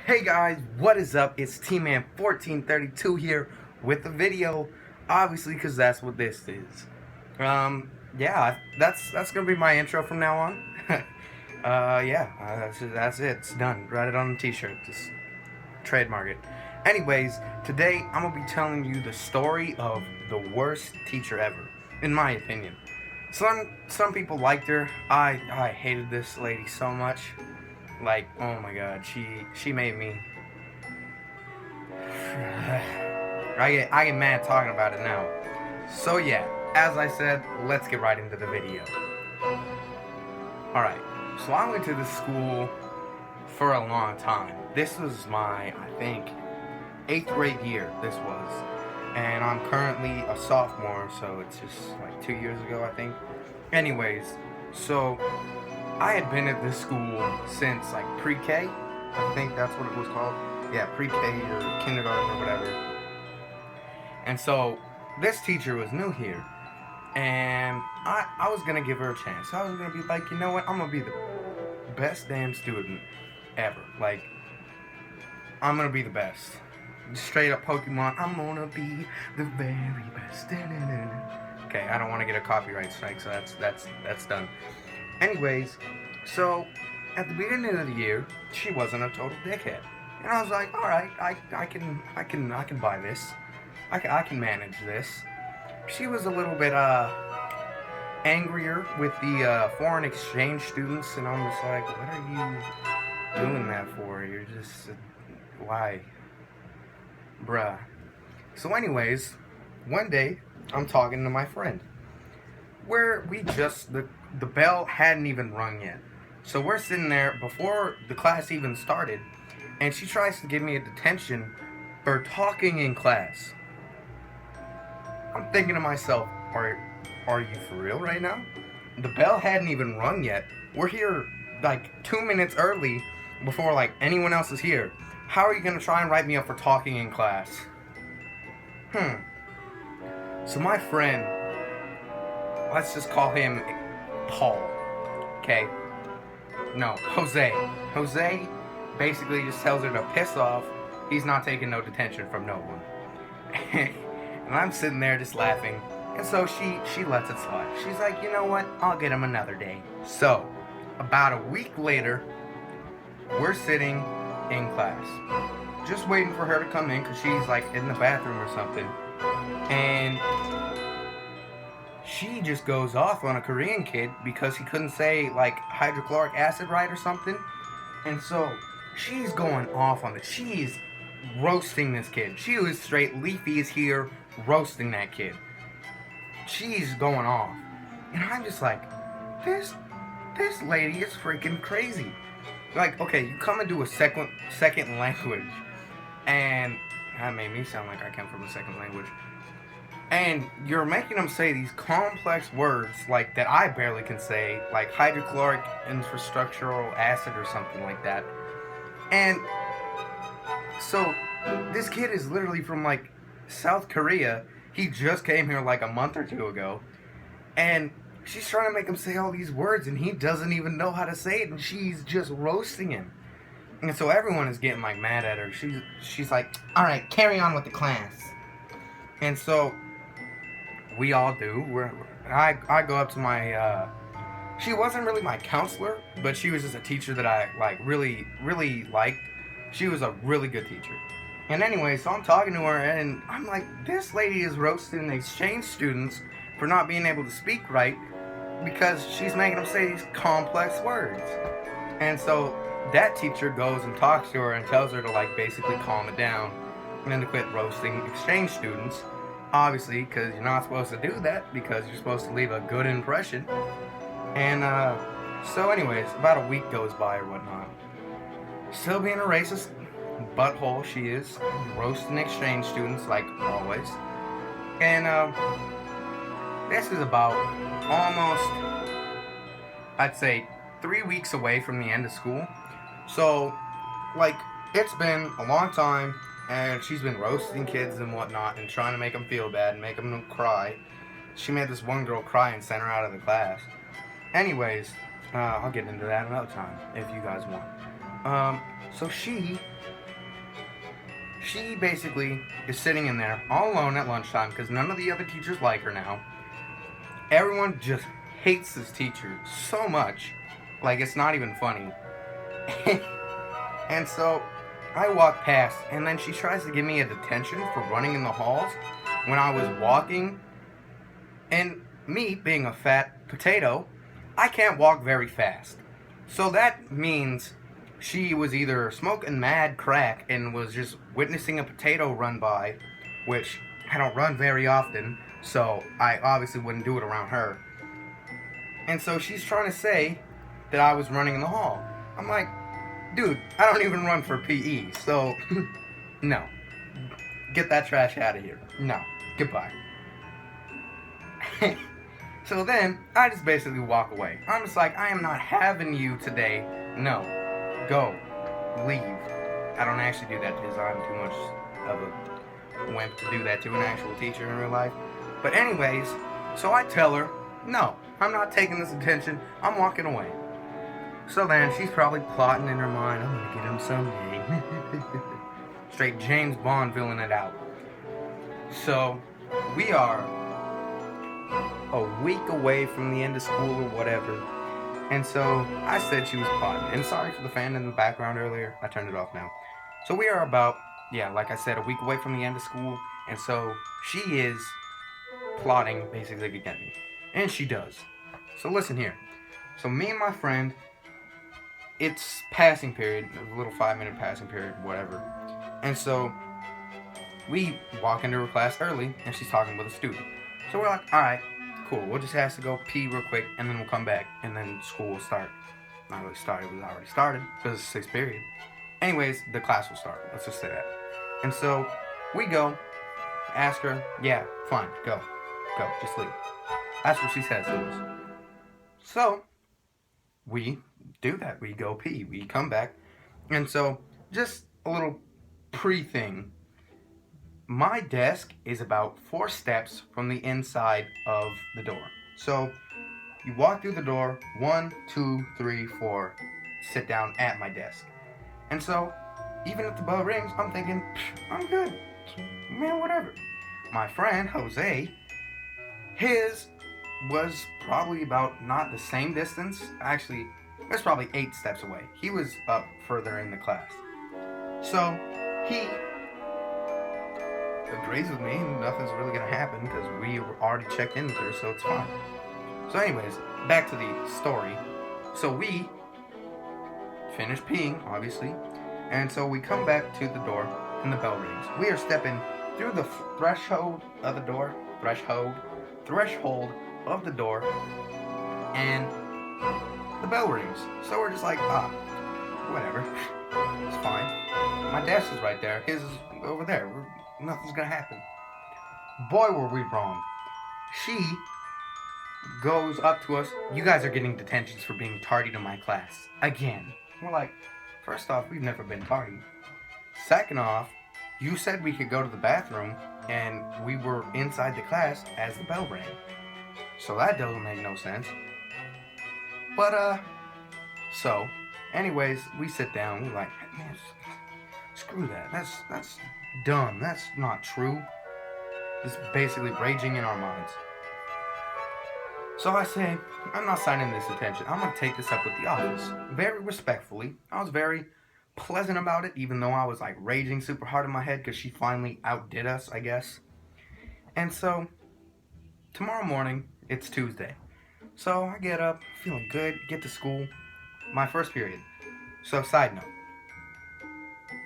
Hey guys, what is up? It's T-Man1432 here with the video, obviously, because that's what this is. Yeah, that's gonna be my intro from now on. That's it. It's done. Write it on a t-shirt. Just trademark it. Anyways, today I'm gonna be telling you the story of the worst teacher ever, in my opinion. Some people liked her. I hated this lady so much. Like, oh my god, she made me. I get mad talking about it now. So yeah, as I said, let's get right into the video. Alright, so I went to this school for a long time. This was my, I think, 8th grade year, this was. And I'm currently a sophomore, so it's just like 2 years ago, I think. Anyways, so I had been at this school since like pre-K. I think that's what it was called. Yeah, pre-K or kindergarten or whatever. And so this teacher was new here. And I was going to give her a chance. I was going to be like, you know what? I'm going to be the best damn student ever. Like, I'm going to be the best. Straight up Pokemon. I'm going to be the very best. Okay, I don't want to get a copyright strike, so that's done. Anyways, so at the beginning of the year, she wasn't a total dickhead, and I was like, all right, I can buy this, I can manage this. She was a little bit angrier with the foreign exchange students, and I'm just like, what are you doing that for? You're just why, bruh. So anyways, one day I'm talking to my friend, where we just the bell hadn't even rung yet. So we're sitting there before the class even started, and she tries to give me a detention for talking in class. I'm thinking to myself, are you for real right now? The bell hadn't even rung yet. We're here like 2 minutes early before like anyone else is here. How are you gonna try and write me up for talking in class? So my friend, let's just call him Paul, okay? No, Jose. Jose basically just tells her to piss off. He's not taking no detention from no one. And I'm sitting there just laughing. And so she lets it slide. She's like, you know what? I'll get him another day. So, about a week later, we're sitting in class. Just waiting for her to come in because she's like in the bathroom or something. And she just goes off on a Korean kid because he couldn't say like hydrochloric acid right or something. And so she's going off on it. She's roasting this kid. She was straight Leafy is here roasting that kid. She's going off. And I'm just like, this lady is freaking crazy. Like, okay, you come and do a second language, and that made me sound like I come from a second language. And you're making them say these complex words like that I barely can say, like hydrochloric infrastructural acid or something like that. And so this kid is literally from like South Korea. He just came here like a month or two ago. And she's trying to make him say all these words and he doesn't even know how to say it, and she's just roasting him. And so everyone is getting like mad at her. She's like, all right, carry on with the class. And so we all do. I go up to my, she wasn't really my counselor, but she was just a teacher that I like really liked. She was a really good teacher. And anyway, so I'm talking to her and I'm like, this lady is roasting the exchange students for not being able to speak right because she's making them say these complex words. And so that teacher goes and talks to her and tells her to like basically calm it down and then to quit roasting exchange students. Obviously, because you're not supposed to do that because you're supposed to leave a good impression. And so anyways, about a week goes by or whatnot. Still being a racist butthole she is, roasting exchange students like always. And this is about almost, I'd say, 3 weeks away from the end of school. So, like, it's been a long time, and she's been roasting kids and whatnot and trying to make them feel bad and make them cry. She made this one girl cry and sent her out of the class. Anyways, I'll get into that another time if you guys want. So she She basically is sitting in there all alone at lunchtime because none of the other teachers like her now. Everyone just hates this teacher so much, like it's not even funny. And so I walk past, and then she tries to give me a detention for running in the halls when I was walking. And me, being a fat potato, I can't walk very fast. So that means she was either smoking mad crack and was just witnessing a potato run by, which I don't run very often, so I obviously wouldn't do it around her. And so she's trying to say that I was running in the hall. I'm like, dude, I don't even run for PE, so no. Get that trash out of here. No. Goodbye. So then, I just basically walk away. I'm just like, I am not having you today. No. Go. Leave. I don't actually do that because I'm too much of a wimp to do that to an actual teacher in real life. But anyways, so I tell her, no, I'm not taking this attention. I'm walking away. So then, she's probably plotting in her mind, I'm gonna get him someday. Straight James Bond villain it out. So, we are a week away from the end of school or whatever. And so I said she was plotting. And sorry for the fan in the background earlier. I turned it off now. So we are about, like I said, a week away from the end of school. And so she is plotting basically to get me. And she does. So listen here. So me and my friend, it's passing period, a little 5-minute passing period, whatever. And so we walk into her class early and she's talking with a student. So we're like, alright, cool, we'll just have to go pee real quick and then we'll come back and then school will start. Not really started, it was already started because it's 6th period. Anyways, the class will start. Let's just say that. And so we go, ask her, yeah, fine, go, just leave. That's what she says to us. So we do that. We go pee. We come back. And so just a little pre-thing. My desk is about 4 steps from the inside of the door. So you walk through the door, 1, 2, 3, 4, sit down at my desk. And so even if the bell rings, I'm thinking, I'm good. Man, whatever. My friend, Jose, his was probably about not the same distance. Actually, it was probably 8 steps away. He was up further in the class. So he agrees with me, and nothing's really gonna happen because we already checked in with her, so it's fine. So anyways, back to the story. So we finish peeing, obviously, and so we come back to the door, and the bell rings. We are stepping through the threshold of the door, threshold of the door, and the bell rings. So we're just like, whatever, it's fine. My desk is right there. His is over there. Nothing's gonna happen. Boy, were we wrong. She goes up to us. You guys are getting detentions for being tardy to my class. Again. We're like, first off, we've never been tardy. Second off, you said we could go to the bathroom, and we were inside the class as the bell rang. So that doesn't make no sense. But, so, anyways, we sit down. We're like, man, screw that. That's dumb. That's not true. It's basically raging in our minds. So I say, I'm not signing this attention. I'm going to take this up with the office. Very respectfully. I was very pleasant about it, even though I was like raging super hard in my head because she finally outdid us, I guess. And so, tomorrow morning, it's Tuesday. So I get up, feeling good, get to school. My first period. So, side note.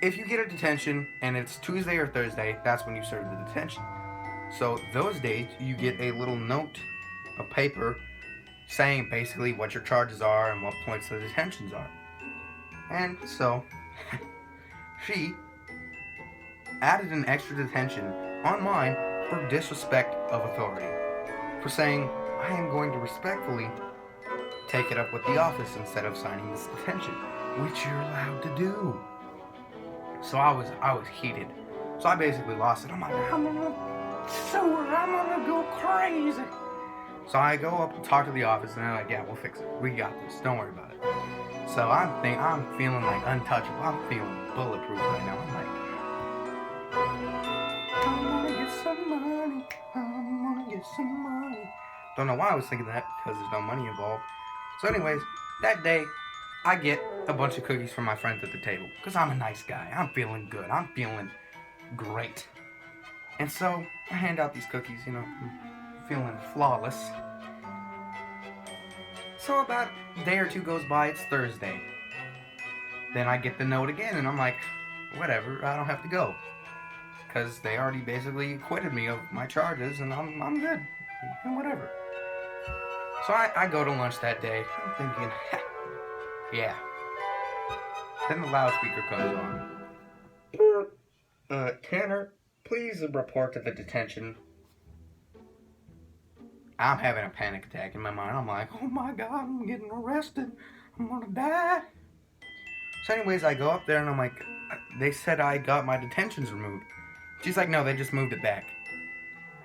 If you get a detention and it's Tuesday or Thursday, that's when you serve the detention. So those days, you get a little note, a paper, saying basically what your charges are and what points the detentions are. And so, she added an extra detention on mine for disrespect of authority. For saying, I am going to respectfully take it up with the office instead of signing this detention, which you're allowed to do. So I was heated. So I basically lost it. I'm like, I'm gonna go crazy. So I go up and talk to the office, and they're like, yeah, we'll fix it. We got this. Don't worry about it. So I'm feeling like untouchable. I'm feeling bulletproof right now. I'm like, I'm gonna get some money. I'm gonna get some money. Don't know why I was thinking that, because there's no money involved. So anyways, that day, I get a bunch of cookies from my friends at the table. Because I'm a nice guy. I'm feeling good. I'm feeling great. And so, I hand out these cookies, I'm feeling flawless. So about a day or two goes by, it's Thursday. Then I get the note again, and I'm like, whatever, I don't have to go. Because they already basically acquitted me of my charges, and I'm good. And whatever. So I go to lunch that day. I'm thinking, yeah. Then the loudspeaker comes on. Tanner, please report to the detention. I'm having a panic attack in my mind. I'm like, oh my god, I'm getting arrested. I'm gonna die. So anyways, I go up there and I'm like, they said I got my detentions removed. She's like, no, they just moved it back.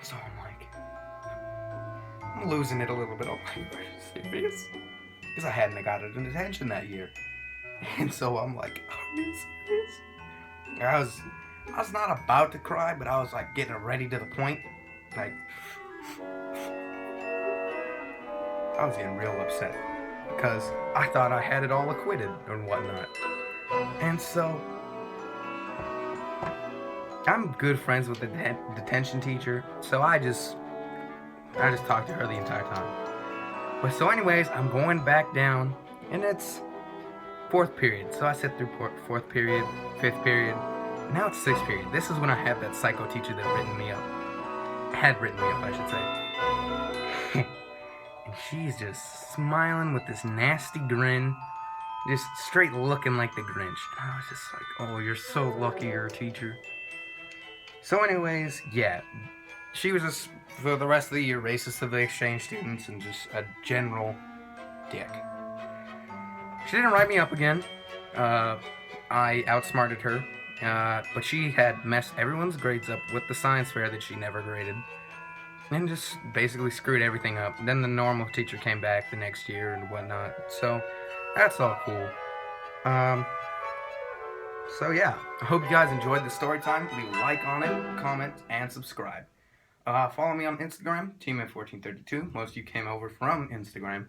So I'm like, I'm losing it a little bit. I'm like, are you serious? Because I hadn't got a detention that year. And so I'm like, are you serious? I was not about to cry, but I was like getting ready to the point. Like, I was getting real upset. Because I thought I had it all acquitted and whatnot. And so, I'm good friends with the detention teacher, so I just talked to her the entire time. But so anyways, I'm going back down, and it's 4th period. So I sit through 4th period, 5th period, now it's 6th period. This is when I had that psycho teacher that had written me up, I should say. And she's just smiling with this nasty grin, just straight looking like the Grinch. And I was just like, oh, you're so lucky you're a teacher. So anyways, yeah, she was just, for the rest of the year, racist to the exchange students and just a general dick. She didn't write me up again. I outsmarted her, but she had messed everyone's grades up with the science fair that she never graded. And just basically screwed everything up. Then the normal teacher came back the next year and whatnot. So, that's all cool. So yeah, I hope you guys enjoyed the story time. Leave a like on it, comment, and subscribe. Follow me on Instagram, TMan1432. Most of you came over from Instagram.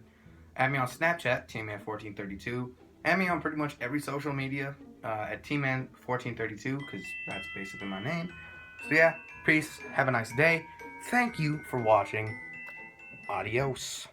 Add me on Snapchat, TMan1432. Add me on pretty much every social media at TMan1432, because that's basically my name. So yeah, peace. Have a nice day. Thank you for watching. Adios.